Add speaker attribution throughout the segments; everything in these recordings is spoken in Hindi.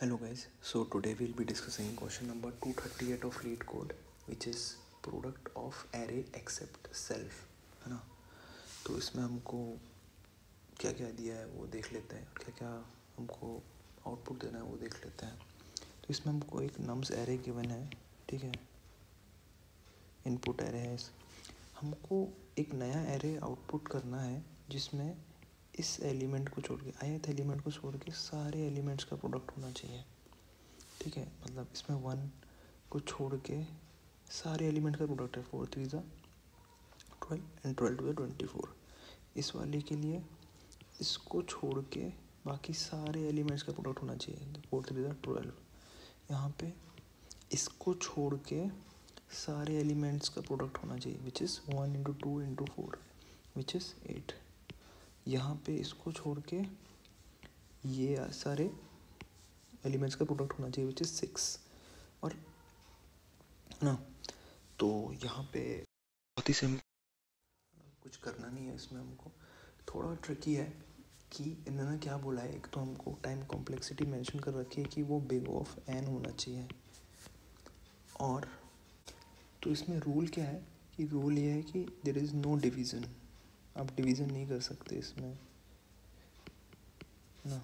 Speaker 1: Hello guys, so today we'll be discussing question number 238 of lead code which is product of array except self, है ना। तो इसमें हमको क्या क्या दिया है वो देख लेते हैं, क्या क्या हमको आउटपुट देना है वो देख लेते हैं। तो इसमें हमको एक नम्स एरे गिवन है, ठीक है, इनपुट एरे है। हमको एक नया एरे आउटपुट करना है जिसमें इस एलिमेंट को छोड़ के, ith एलिमेंट को छोड़ के सारे एलिमेंट्स का प्रोडक्ट होना चाहिए, ठीक है। मतलब इसमें 1 को छोड़ के सारे एलिमेंट का प्रोडक्ट है। 4 3 12 एंड 12 2 24। इस वाले के लिए इसको छोड़ के बाकी सारे एलिमेंट्स का प्रोडक्ट होना चाहिए। 4 3 12। यहाँ पे इसको छोड़ के सारे एलिमेंट्स का प्रोडक्ट होना चाहिए विच is 1 into 2 into 4 which is 8। यहाँ पे इसको छोड़ के ये सारे एलिमेंट्स का प्रोडक्ट होना चाहिए विच इज़ 6। और ना तो यहाँ पे बहुत ही सिंपल, कुछ करना नहीं है इसमें। हमको थोड़ा ट्रिकी है कि इन्होंने क्या बोला है। एक तो हमको टाइम कॉम्प्लेक्सिटी मेंशन कर रखी है कि वो बिग ऑफ n होना चाहिए। और तो इसमें रूल क्या है कि रूल ये है कि देयर इज़ नो डिवीज़न, आप डिवीज़न नहीं कर सकते इसमें ना।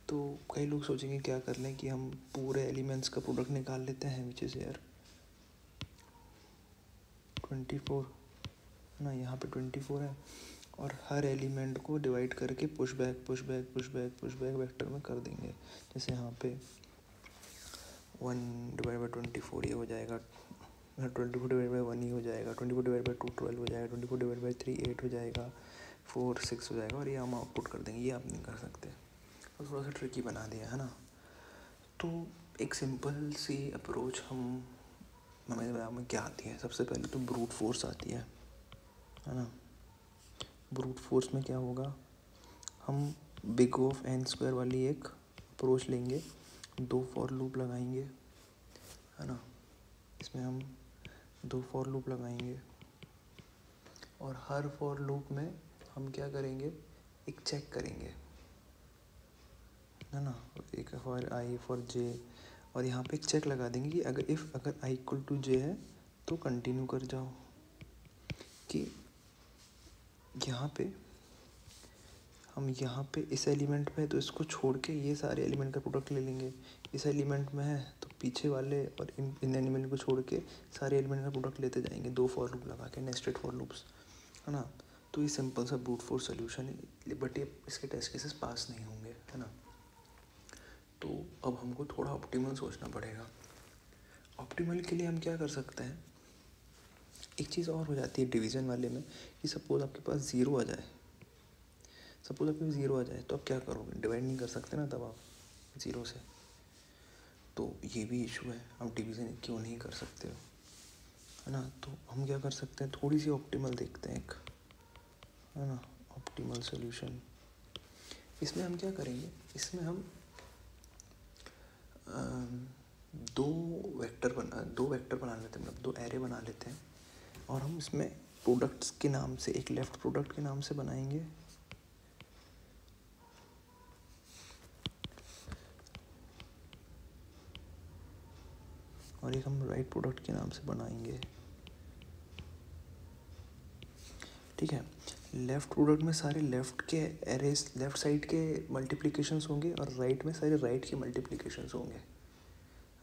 Speaker 1: तो कई लोग सोचेंगे क्या कर लें कि हम पूरे एलिमेंट्स का प्रोडक्ट निकाल लेते हैं विच इज़ यार 24 ना। यहाँ पे 24 है और हर एलिमेंट को डिवाइड करके पुश बैक वेक्टर में कर देंगे। जैसे यहाँ पे 1/24 ये हो जाएगा, 24/1 ही हो जाएगा, 24/2 12 हो जाएगा, 24/3 8 हो जाएगा, 4 6 हो जाएगा और ये हम आउटपुट कर देंगे। ये आप नहीं कर सकते, तो थोड़ा सा ट्रिकी बना दिया है ना। तो एक सिंपल सी अप्रोच हमें क्या आती है। सबसे पहले तो ब्रूट फोर्स आती है ना। ब्रूट फोर्स में क्या होगा, हम बिग ऑफ n² वाली एक अप्रोच लेंगे, 2 फॉर लूप लगाएंगे, है ना। इसमें हम 2 फॉर लूप लगाएंगे और हर फॉर लूप में हम क्या करेंगे, एक चेक करेंगे, है ना। एक फॉर i फॉर j और यहाँ पे एक चेक लगा देंगे कि अगर i इक्वल टू j है तो कंटिन्यू कर जाओ। कि यहाँ पे इस एलिमेंट में है तो इसको छोड़ के ये सारे एलिमेंट का प्रोडक्ट ले लेंगे। इस एलिमेंट में है तो पीछे वाले और इन एलिमेंट को छोड़ के सारे एलिमेंट का प्रोडक्ट लेते जाएंगे, 2 फॉर लूप लगा के, नेस्टेड फॉर लूप्स, है ना। तो ये सिंपल सा ब्रूट फोर्स सोल्यूशन है, बट ये इसके टेस्ट केसेस पास नहीं होंगे, है ना। तो अब हमको थोड़ा ऑप्टिमल सोचना पड़ेगा। ऑप्टिमल के लिए हम क्या कर सकते हैं, एक चीज़ और हो जाती है डिवीज़न वाले में कि सपोज़ आपके पास 0 आ जाए, तो आप क्या करोगे, डिवाइड नहीं कर सकते ना तब आप 0 से। तो ये भी इशू है, आप डिवीज़न क्यों नहीं कर सकते हो, है ना। तो हम क्या कर सकते हैं, थोड़ी सी ऑप्टिमल देखते हैं एक, है ना, ऑप्टिमल सोल्यूशन। इसमें हम क्या करेंगे, इसमें हम दो वेक्टर बना लेते हैं, मतलब 2 एरे बना लेते हैं और हम इसमें प्रोडक्ट्स के नाम से, एक लेफ़्ट प्रोडक्ट के नाम से बनाएंगे और एक हम राइट प्रोडक्ट के नाम से बनाएंगे, ठीक है। लेफ़्ट प्रोडक्ट में सारे लेफ़्ट के एरेस, लेफ़्ट साइड के मल्टीप्लिकेशंस होंगे और राइट में सारे राइट के मल्टीप्लिकेशंस होंगे,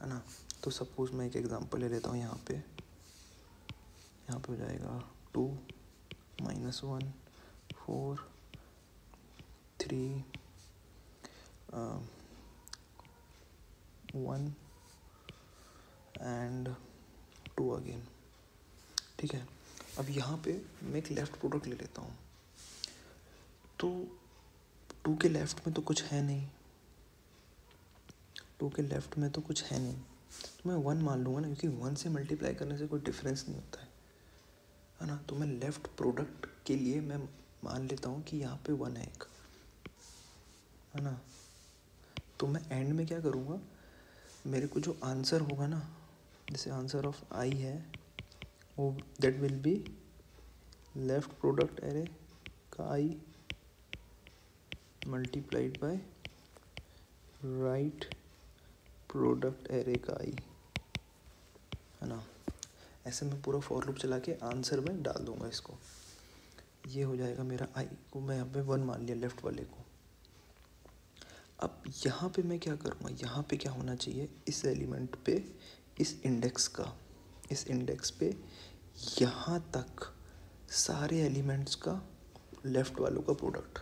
Speaker 1: है ना। तो सपोज़ मैं एक एग्जांपल ले लेता हूँ। यहाँ पे हो जाएगा 2 -1 4 3 1 एंड 2 अगेन, ठीक है। अब यहाँ पे मैं एक लेफ़्ट प्रोडक्ट ले लेता हूँ, तो 2 के लेफ़्ट में तो कुछ है नहीं, तो मैं 1 मान लूँगा ना, क्योंकि 1 से मल्टीप्लाई करने से कोई डिफरेंस नहीं होता है ना। तो मैं लेफ़्ट प्रोडक्ट के लिए मैं मान लेता हूँ कि यहाँ पे 1 है एक, है ना। तो मैं एंड में क्या करूँगा, मेरे को जो आंसर होगा ना, जैसे आंसर ऑफ i है वो that will be left product array का i multiplied by right product array का आई, है ना। ऐसे मैं पूरा फॉर लूप चला के आंसर में डाल दूंगा इसको। ये हो जाएगा मेरा आई को मैं यहाँ पे 1 मान लिया लेफ्ट वाले को। अब यहाँ पे मैं क्या करूँगा, यहाँ पे क्या होना चाहिए, इस एलिमेंट पे इस इंडेक्स पे यहाँ तक सारे एलिमेंट्स का लेफ्ट वालों का प्रोडक्ट,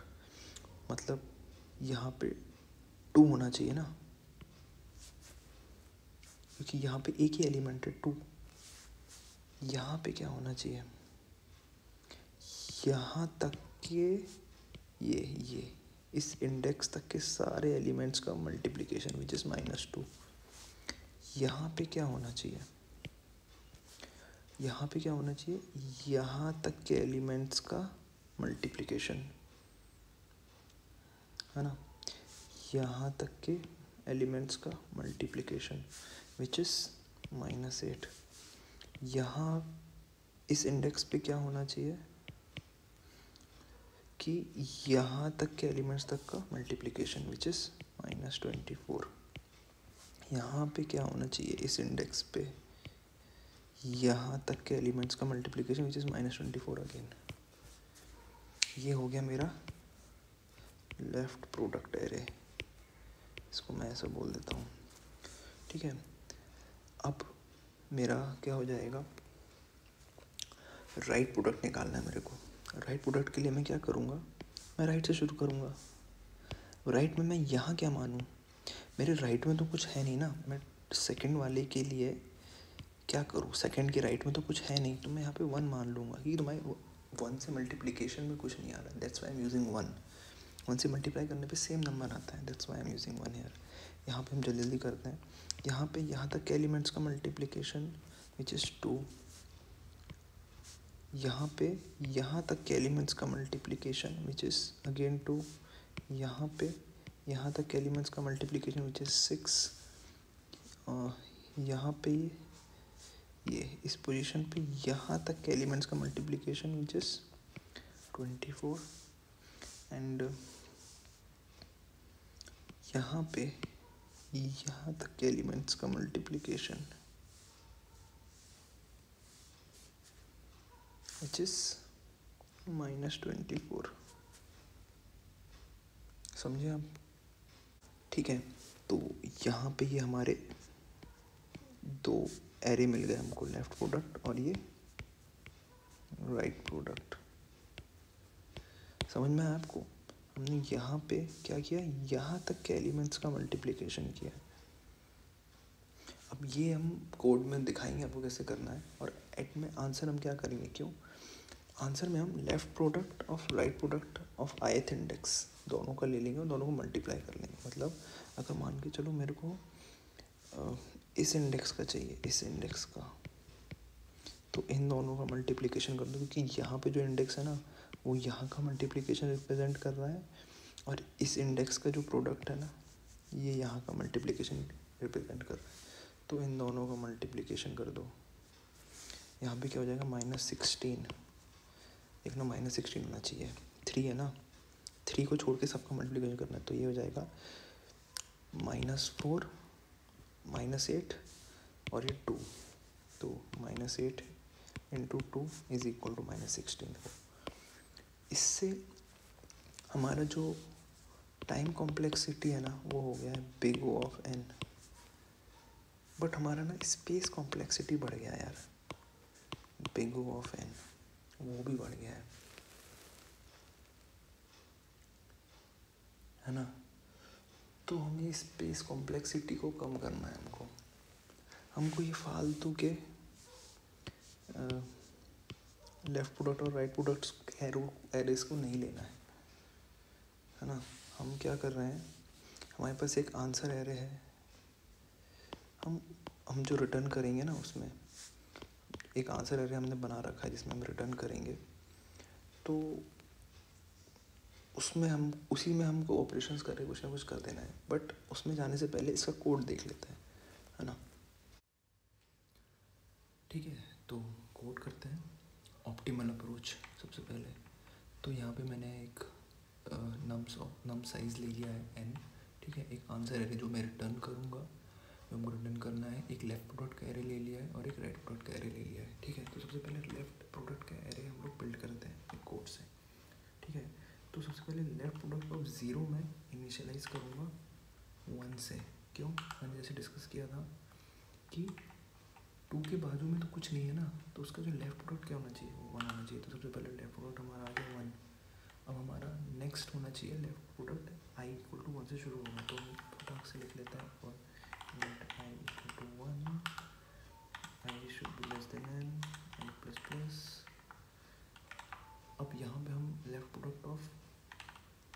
Speaker 1: मतलब यहाँ पे 2 होना चाहिए ना, क्योंकि यहाँ पे एक ही एलिमेंट है 2। यहाँ पे क्या होना चाहिए, यहाँ तक के ये इस इंडेक्स तक के सारे एलिमेंट्स का मल्टीप्लिकेशन विच इज़ -2। यहाँ पे क्या होना चाहिए, यहाँ पे क्या होना चाहिए, यहाँ तक के एलिमेंट्स का मल्टीप्लिकेशन, है ना, यहाँ तक के एलिमेंट्स का मल्टीप्लिकेशन विच इज़ -8। यहाँ इस इंडेक्स पे क्या होना चाहिए कि यहाँ तक के एलिमेंट्स तक का मल्टीप्लिकेशन विच इज़ -24। यहाँ पे क्या होना चाहिए, इस इंडेक्स पे यहाँ तक के एलिमेंट्स का मल्टीप्लिकेशन विच इज़ -24 अगेन। ये हो गया मेरा लेफ्ट प्रोडक्ट एरे, इसको मैं ऐसा बोल देता हूँ, ठीक है। अब मेरा क्या हो जाएगा, राइट प्रोडक्ट निकालना है मेरे को। राइट प्रोडक्ट के लिए मैं क्या करूँगा, मैं राइट से शुरू करूँगा। राइट में मैं यहाँ क्या मानूँ, मेरे राइट में तो कुछ है नहीं ना, मैं सेकंड वाले के लिए क्या करूँ, सेकंड के राइट में तो कुछ है नहीं, तो मैं यहाँ पे 1 मान लूँगा, क्योंकि तुम्हारे 1 से मल्टीप्लिकेशन में कुछ नहीं आ रहा है, that's why I am using 1 से मल्टीप्लाई करने पे सेम नंबर आता है, that's why I am using 1 here. यहाँ पे हम जल्दी जल्दी करते हैं। यहाँ पे यहाँ तक के एलिमेंट्स का मल्टीप्लिकेशन विच इज़ 2, यहाँ पे यहाँ तक के एलिमेंट्स का मल्टीप्लिकेशन विच इज़ अगेन 2, यहाँ पे यहाँ तक के एलिमेंट्स का मल्टीप्लिकेशन विच इज़ 6, यहाँ पे ये इस पोजीशन पे यहाँ तक के एलिमेंट्स का मल्टीप्लिकेशन विच इज़ 24, एंड यहाँ पे यहाँ तक के एलिमेंट्स का मल्टीप्लिकेशन विच इज़ -24। समझे आप, ठीक है। तो यहाँ पे ये हमारे 2 एरे मिल गए हमको, लेफ्ट प्रोडक्ट और ये राइट प्रोडक्ट। समझ में आया आपको, हमने यहाँ पे क्या किया, यहाँ तक के एलिमेंट्स का मल्टीप्लिकेशन किया। अब ये हम कोड में दिखाएंगे आपको कैसे करना है, और एट में आंसर हम क्या करेंगे, क्यों आंसर में हम left product of right product of ith index दोनों का ले लेंगे और दोनों को मल्टीप्लाई कर लेंगे। मतलब अगर मान के चलो मेरे को इस इंडेक्स का चाहिए, इस इंडेक्स का, तो इन दोनों का मल्टीप्लिकेशन कर दो, क्योंकि यहाँ पे जो इंडेक्स है ना वो यहाँ का मल्टीप्लिकेशन रिप्रेजेंट कर रहा है, और इस इंडेक्स का जो प्रोडक्ट है ना ये यहाँ का मल्टीप्लिकेशन रिप्रेजेंट कर रहा है। तो इन दोनों का मल्टीप्लिकेशन कर दो। यहाँ पे क्या हो जाएगा, -16, देखना -16 होना चाहिए, 3 है ना, 3 को छोड़ के सबका मल्टीप्लिकेशन करना है, तो ये हो जाएगा -4 -8 और ये 2, तो -8 × 2 इज इक्वल टू -16। इससे हमारा जो टाइम कॉम्प्लेक्सिटी है ना वो हो गया है big O of n, but हमारा ना स्पेस कॉम्प्लेक्सिटी बढ़ गया यार, बिग O ऑफ n वो भी बढ़ गया है ना। तो हमें स्पेस कॉम्प्लेक्सिटी को कम करना है, हमको ये फालतू के लेफ्ट प्रोडक्ट और राइट प्रोडक्ट्स एरेस को नहीं लेना है ना। हम क्या कर रहे हैं, हमारे पास एक आंसर एरे है, हम जो रिटर्न करेंगे ना उसमें एक आंसर एरे हमने बना रखा है जिसमें हम रिटर्न करेंगे, तो उसमें हम उसी में हमको ऑपरेशंस करके कुछ ना कुछ कर देना है, बट उसमें जाने से पहले इसका कोड देख लेते हैं, है ना। ठीक है, तो कोड करते हैं ऑप्टिमल अप्रोच। सबसे पहले तो यहाँ पे मैंने एक नम साइज़ ले लिया है n, ठीक है, एक आंसर एरे जो मैं रिटर्न करूँगा, जो हमको रिटर्न करना है। एक लेफ्ट प्रोडक्ट का एरे ले लिया है और एक राइट प्रोडक्ट का एरे ले लिया है, ठीक है। तो सबसे पहले लेफ्ट प्रोडक्ट का एरे हम लोग बिल्ड करते हैं एक कोड से, ठीक है। तो सबसे पहले लेफ्ट प्रोडक्ट ऑफ 0 में इनिशियलाइज करूँगा 1 से। क्यों? मैंने जैसे डिस्कस किया था कि 2 के बाजू में तो कुछ नहीं है ना, तो उसका जो लेफ्ट प्रोडक्ट क्या होना चाहिए, वो 1 होना चाहिए। तो सबसे पहले लेफ्ट प्रोडक्ट हमारा आ गया 1। अब हमारा नेक्स्ट होना चाहिए left product i equal to 1 से शुरू होगा, तो हम फटाक से लिख लेते हैं और let i equal to 1, i should be less than n, n plus plus. अब यहाँ पे हम लेफ्ट प्रोडक्ट ऑफ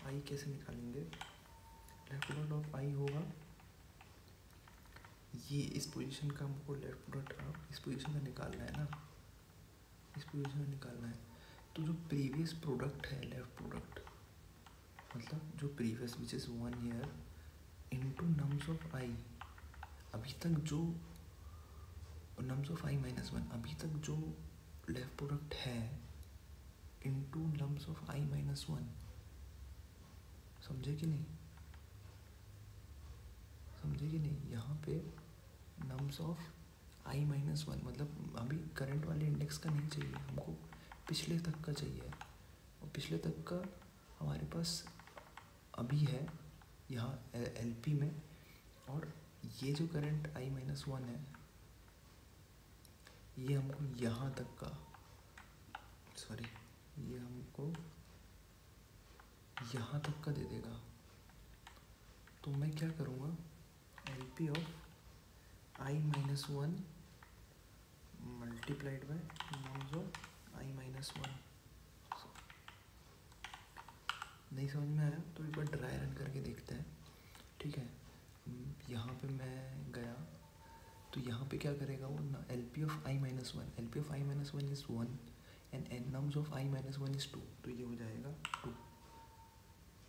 Speaker 1: i कैसे निकालेंगे? लेफ्ट प्रोडक्ट ऑफ i होगा ये, इस पोजीशन का हमको लेफ्ट प्रोडक्ट इस पोजीशन का निकालना है ना, इस पोजीशन में निकालना है। तो जो प्रीवियस प्रोडक्ट है, लेफ्ट प्रोडक्ट मतलब जो previous which is 1 year into नम्स ऑफ आई, अभी तक जो नम्स ऑफ आई माइनस 1, अभी तक जो लेफ्ट प्रोडक्ट है इनटू नम्स ऑफ आई माइनस 1। समझे कि नहीं? समझे कि नहीं? यहाँ पे नम्स ऑफ आई माइनस 1 मतलब अभी करंट वाले इंडेक्स का नहीं चाहिए हमको, पिछले तक का चाहिए। और पिछले तक का हमारे पास अभी है यहाँ एलपी में, और ये जो करंट आई माइनस 1 है ये हमको यहाँ तक का, सॉरी ये हमको यहाँ तक का दे देगा। तो मैं क्या करूँगा, L P of I minus 1 multiplied by nums of I minus 1। नहीं समझ में आया तो एक बार ड्राई रन करके देखते हैं, ठीक है। यहाँ पे मैं गया तो यहाँ पे क्या करेगा वो ना, L P of I minus 1, L P of I minus 1 is 1 and N nums of I minus 1 is 2, तो ये हो जाएगा 2।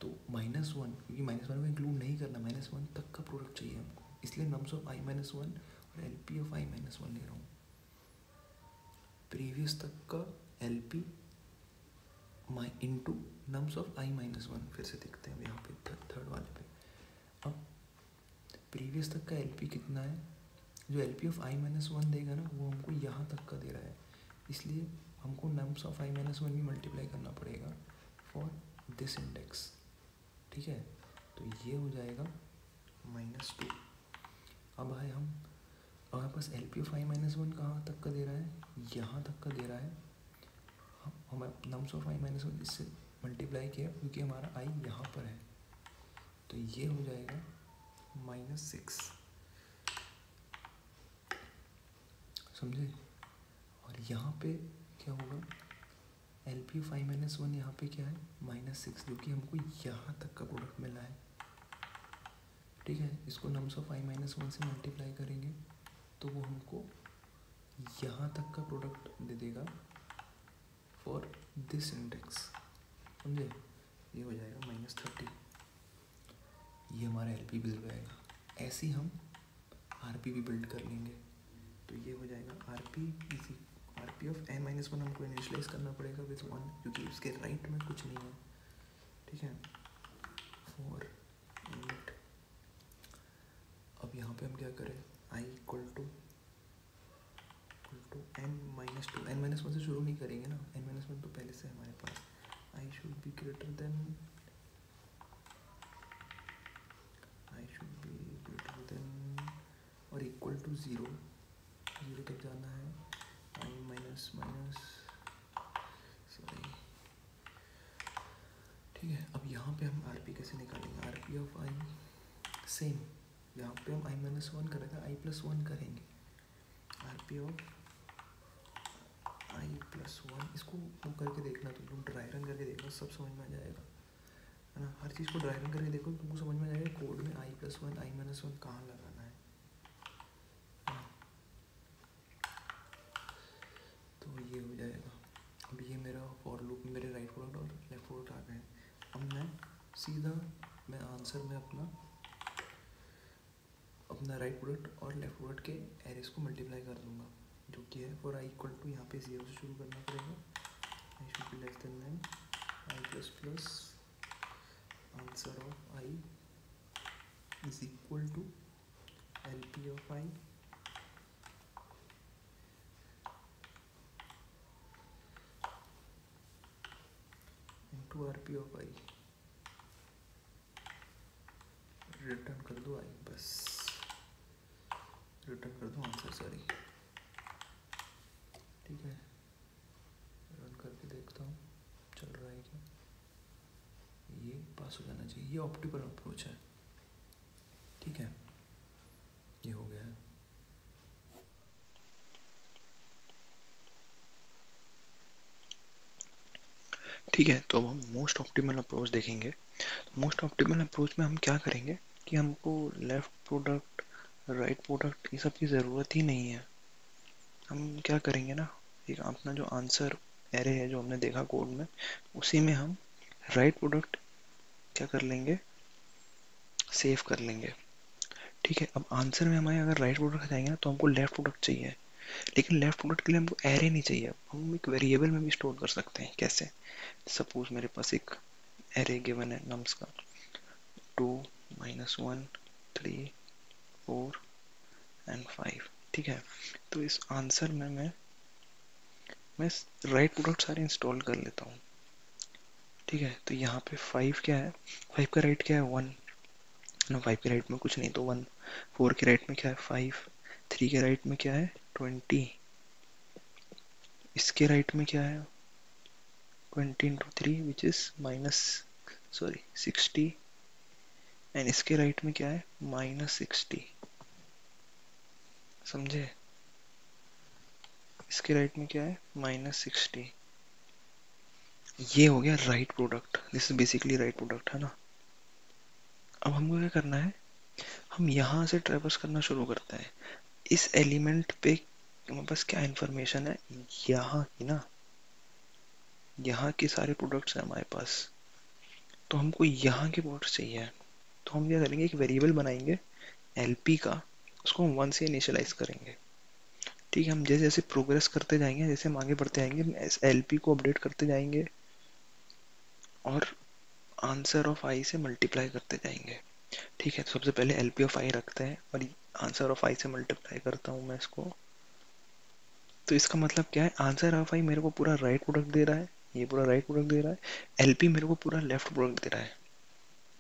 Speaker 1: तो -1, क्योंकि -1 को इंक्लूड नहीं करना, -1 तक का प्रोडक्ट चाहिए हमको, इसलिए नम्स ऑफ आई माइनस 1 और L P of I minus 1 ले रहा हूँ। प्रीवियस तक का L P into nums of I minus 1, फिर से देखते हैं यहाँ पे थर्ड वाले पे। अब प्रीवियस तक का एल पी कितना है, जो L P of I minus 1 देगा ना वो हमको यहाँ तक का दे रहा है, इसलिए हमको नम्स ऑफ आई माइनस 1 भी मल्टीप्लाई करना पड़ेगा फॉर दिस इंडेक्स, ठीक है। तो ये हो जाएगा -2। अब है हम हमारे पास L P of I minus 1 कहाँ तक का दे रहा है, यहाँ तक का दे रहा है। हमारे नम्स ऑफ आई माइनस 1 इससे मल्टीप्लाई किया क्योंकि हमारा आई यहाँ पर है, तो ये हो जाएगा -6, समझे। और यहाँ पे क्या होगा, L P of I minus 1 यहाँ पे क्या है -6, जो कि हमको यहाँ तक का प्रोडक्ट मिला है, ठीक है। इसको नम्स ऑफ आई माइनस 1 से मल्टीप्लाई करेंगे तो वो हमको यहाँ तक का प्रोडक्ट दे देगा फॉर दिस इंडेक्स, समझे। ये हो जाएगा -30, ये हमारा एल पी बिल्ड रहेगा। ऐसे ही हम आर पी भी बिल्ड कर लेंगे, तो ये हो जाएगा R P of N minus 1 हमको इनिशियलाइज करना पड़ेगा विथ 1, क्योंकि उसके राइट में कुछ नहीं है, ठीक है। फॉर एट, अब यहाँ पे हम क्या करें, I equal to N minus 2, N minus 1 से शुरू नहीं करेंगे ना, एन माइनस 1 तो पहले से हमारे पास, I should be greater than और इक्वल टू 0 तक जाना है, आई माइनस सॉरी, ठीक है। अब यहाँ पे हम आर पी कैसे निकालेंगे, are P of I same, यहाँ पे हम आई माइनस 1 कर रहे थे, आई प्लस 1 करेंगे, are P of I plus 1। इसको वो करके देखना, तुम लोग ड्राई रन करके देखना, सब समझ में आ जाएगा, है ना। हर चीज़ को ड्राई रन करके देखो, तुमको समझ में आ जाएगा कोड में आई प्लस 1 आई माइनस 1 कहाँ लगाना है। तो ये हो जाएगा। अब ये मेरा फॉर लूप में मेरे राइट प्रोडक्ट और लेफ्ट प्रोडक्ट आ गए। अब मैं सीधा आंसर में अपना राइट प्रोडक्ट और लेफ्ट प्रोडक्ट के एरेस को मल्टीप्लाई कर दूंगा, जो कि है फॉर आई इक्वल टू, यहाँ पे 0 से शुरू करना पड़ेगा, I should be less than 9, I plus plus answer of I is equal to LP of I into RP of I। Return कर दो I, बस रिटर्न कर दो आंसर, सॉरी। ठीक है, रन करके देखता हूँ चल रहा है क्या। ये पास हो जाना चाहिए, ये ऑप्टिमल अप्रोच है। ठीक है, ये हो गया है। ठीक है, तो अब हम मोस्ट ऑप्टिमल अप्रोच देखेंगे। मोस्ट ऑप्टिमल अप्रोच में हम क्या करेंगे कि हमको लेफ्ट प्रोडक्ट, राइट प्रोडक्ट, ये सब की ज़रूरत ही नहीं है। हम क्या करेंगे ना, एक अपना जो आंसर एरे है जो हमने देखा कोड में, उसी में हम राइट प्रोडक्ट क्या कर लेंगे, सेव कर लेंगे। ठीक है, अब आंसर में हमारे अगर राइट प्रोडक्ट जाएंगे ना तो हमको लेफ्ट प्रोडक्ट चाहिए, लेकिन लेफ्ट प्रोडक्ट के लिए हमको एरे नहीं चाहिए। हम एक वेरिएबल में भी स्टोर कर सकते हैं। कैसे? सपोज मेरे पास एक एरे गिवन है नम्स का 2, -1, 3, 4 एंड 5। ठीक है, तो इस आंसर में मैं राइट प्रोडक्ट सारे इंस्टॉल कर लेता हूँ। ठीक है, तो यहाँ पे 5 क्या है, 5 का राइट क्या है 1, नो 5 के राइट में कुछ नहीं तो 1, 4 के राइट में क्या है 5, 3 के राइट में क्या है 20, इसके राइट में क्या है 20 इंटू 3 विच इज -60, एंड इसके राइट में क्या है -60। समझे? इसके राइट में क्या है -60। ये हो गया right product, this is basically right product, है ना। अब हमको क्या करना है, हम यहाँ से ट्रेवर्स करना शुरू करते हैं। इस एलिमेंट पे हमारे पास क्या इन्फॉर्मेशन है, यहाँ की ना, यहाँ के सारे प्रोडक्ट्स हैं हमारे पास, तो हमको यहाँ के प्रोडक्ट्स चाहिए। तो हम क्या करेंगे, एक वेरिएबल बनाएंगे LP का, उसको हम 1 से इनिशियलाइज करेंगे। ठीक है, हम जैसे जैसे प्रोग्रेस करते जाएंगे, जैसे हम आगे बढ़ते जाएंगे, हम LP को अपडेट करते जाएंगे और आंसर ऑफ I से मल्टीप्लाई करते जाएंगे। ठीक है, तो सबसे पहले LP ऑफ I रखते हैं और आंसर ऑफ I से मल्टीप्लाई करता हूँ मैं इसको। तो इसका मतलब क्या है, आंसर ऑफ I मेरे को पूरा राइट प्रोडक्ट दे रहा है, ये पूरा राइट प्रोडक्ट दे रहा है, LP मेरे को पूरा लेफ्ट प्रोडक्ट दे रहा है।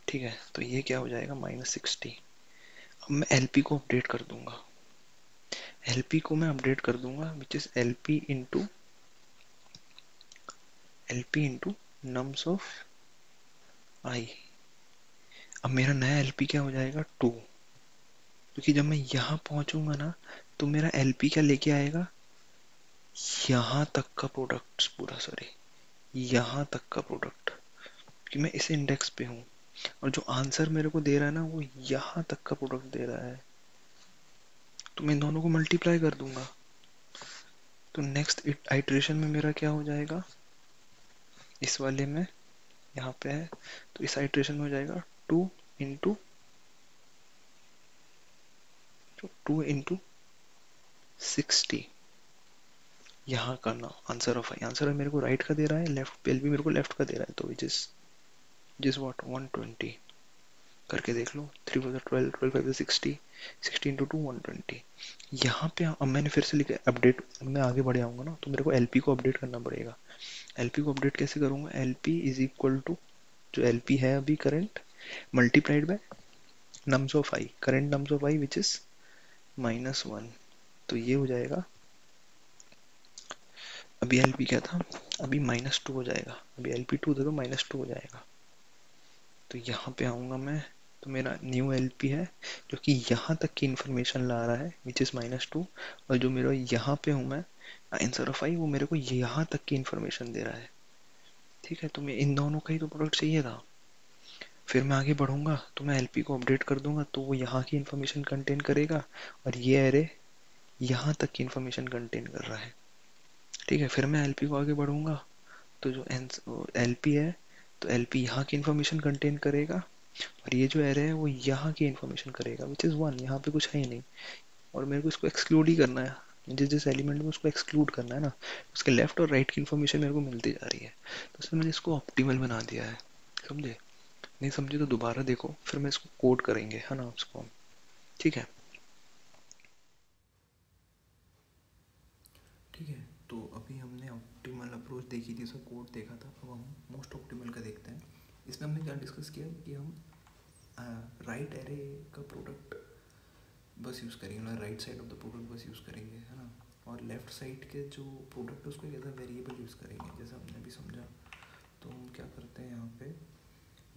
Speaker 1: ठीक है, तो ये क्या हो जाएगा -60। अब मैं LP को अपडेट कर दूंगा, LP को मैं अपडेट कर दूंगा which is LP into nums of I। अब मेरा नया LP क्या हो जाएगा 2, क्योंकि जब मैं यहाँ पहुंचूंगा ना तो मेरा LP क्या लेके आएगा, यहाँ तक का प्रोडक्ट पूरा, सॉरी यहाँ तक का प्रोडक्ट, क्योंकि मैं इस इंडेक्स पे हूँ और जो आंसर मेरे को दे रहा है ना वो यहाँ तक का प्रोडक्ट दे रहा है। तो मैं इन दोनों को मल्टीप्लाई कर दूंगा, तो नेक्स्ट आइटरेशन में मेरा क्या हो जाएगा, इस वाले में यहाँ पे है तो इस आइटरेशन में हो जाएगा 2 इंटू 60। यहाँ का ना आंसर ऑफ आंसर मेरे को राइट का दे रहा है, लेफ्ट LP मेरे को लेफ्ट का दे रहा है, तो विच इज व्हाट 120। करके देख लो, 3 4 12, 12 5 60, 60 इंटू 2 120। यहाँ पे अब मैंने फिर से लिखा अपडेट, मैं आगे बढ़ जाऊंगा ना तो मेरे को LP को अपडेट करना पड़ेगा। LP को अपडेट कैसे करूंगा, LP इज इक्वल टू जो LP है अभी current multiplied by nums of I, current nums of I which is -1। तो ये हो जाएगा, अभी LP क्या था, अभी -2 हो जाएगा, अभी LP 2 दे दो -2 हो जाएगा। तो यहाँ पे आऊँगा मैं, तो मेरा न्यू LP है जो कि यहाँ तक की इन्फॉर्मेशन ला रहा है विच इज़ -2, और जो मेरा यहाँ पे हूँ मैं आंसर ऑफ I, वो मेरे को यहाँ तक की इन्फॉर्मेशन दे रहा है। ठीक है, तो मैं इन दोनों का ही तो प्रोडक्ट चाहिए था। फिर मैं आगे बढ़ूंगा तो मैं LP को अपडेट कर दूंगा तो वो यहाँ की इन्फॉर्मेशन कंटेन करेगा और ये एरे यहाँ तक की इन्फॉर्मेशन कंटेन कर रहा है। ठीक है, फिर मैं LP को आगे बढ़ूंगा तो जो LP है तो LP यहाँ की इन्फॉर्मेशन कंटेन करेगा और ये जो एरे है वो यहाँ की इन्फॉर्मेशन करेगा विच इज़ 1। यहाँ पे कुछ है ही नहीं और मेरे को इसको एक्सक्लूड ही करना है, जिस एलिमेंट में उसको एक्सक्लूड करना है ना, उसके लेफ्ट और राइट की इन्फॉर्मेशन मेरे को मिलती जा रही है, तो इसलिए मैंने इसको ऑप्टिमल बना दिया है। समझे? नहीं समझे तो दोबारा देखो, फिर मैं इसको कोड करेंगे, है ना उसको, ठीक है। ठीक है, तो अभी हमने ऑप्टिमल अप्रोच देखी थी, उसका कोड देखा था, अब हम मोस्ट ऑप्टिमल का देखते हैं। इसमें हमने क्या डिस्कस किया कि हम राइट एरे का प्रोडक्ट बस यूज़ करेंगे, मतलब right side of the product बस यूज़ करेंगे, है ना, और लेफ्ट साइड के जो प्रोडक्ट है उसको एज अ वेरिएबल यूज़ करेंगे, जैसा हमने अभी समझा। तो हम क्या करते हैं यहाँ पे,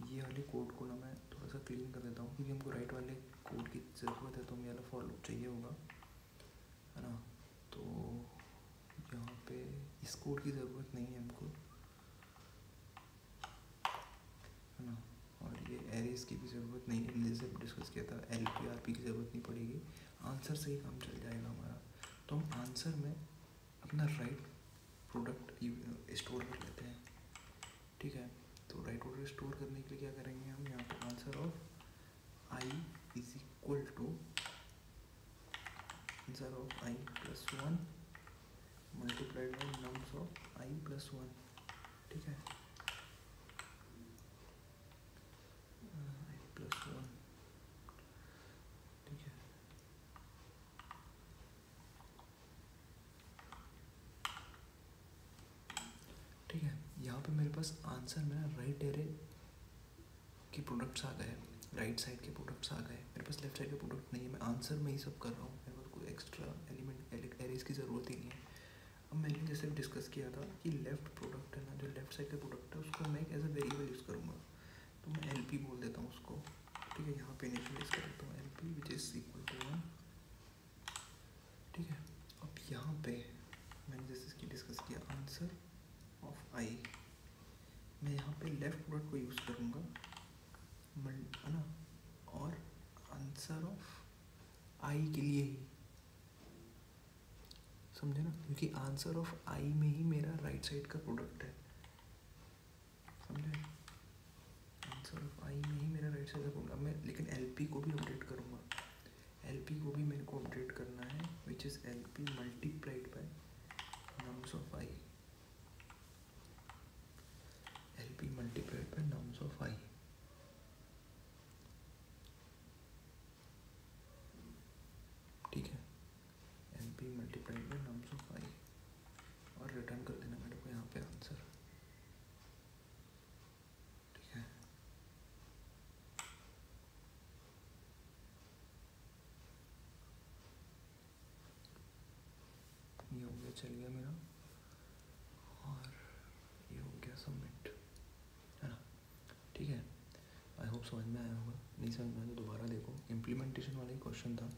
Speaker 1: ये वाले कोड को ना मैं थोड़ा सा क्लीन कर देता हूँ, क्योंकि हमको राइट वाले कोड की ज़रूरत है, तो हमें वाला फॉलो चाहिए होगा, है ना। तो यहाँ पे इस कोड की ज़रूरत नहीं है हमको, है ना, और ये एरेज की भी ज़रूरत नहीं है, जैसे डिस्कस किया था LP RP की ज़रूरत नहीं पड़ेगी, आंसर से ही काम चल जाएगा हमारा। तो हम आंसर में अपना राइट प्रोडक्ट स्टोर कर लेते हैं, ठीक है। तो राइट प्रोडक्ट स्टोर करने के लिए क्या करेंगे हम, यहाँ पे answer of I is equal to answer of I plus 1 multiplied by nums of I plus 1, ठीक है, I प्लस 1, ठीक है। ठीक है, यहाँ पे मेरे पास आंसर में राइट एरे के प्रोडक्ट्स आ गए, राइट साइड के प्रोडक्ट्स आ गए, मेरे पास लेफ्ट साइड के प्रोडक्ट नहीं है, मैं आंसर में ही सब कर रहा हूँ, मेरे पास कोई एक्स्ट्रा एलिमेंट एरेज की ज़रूरत ही नहीं है। अब मैंने जैसे डिस्कस किया था कि लेफ्ट प्रोडक्ट है ना, जो लेफ्ट साइड का प्रोडक्ट है उसको मैं एज अ वेरिएबल यूज़ करूँगा, तो मैं LP बोल देता हूँ उसको, ठीक है, यहाँ पे इनिशियलाइज कर देता हूँ LP which is equal to 1, ठीक है। अब यहाँ पे मैंने जैसे इसकी डिस्कस किया आंसर ऑफ I, मैं यहाँ पे लेफ्ट प्रोडक्ट को यूज़ करूँगा, है ना, और आंसर ऑफ I के लिए ही, समझे ना, क्योंकि आंसर ऑफ I में ही मेरा राइट साइड का प्रोडक्ट है, समझे, आंसर ऑफ I में ही मेरा राइट साइड का प्रोडक्ट। मैं लेकिन LP को भी अपडेट करूँगा, LP को भी मेरे को अपडेट करना है, which is LP multiplied by nums of I, LP multiplied by nums of I, ठीक है, LP multiplied by nums of I, और रिटर्न कर देना मेरे को यहाँ पे आंसर, ठीक है। ये हो गया, चल गया मेरा, और ये हो गया सबमिट, है ना, ठीक है। आई होप समझ में आया होगा, नहीं समझ में आया तो दोबारा देखो, इम्प्लीमेंटेशन वाला ही क्वेश्चन था।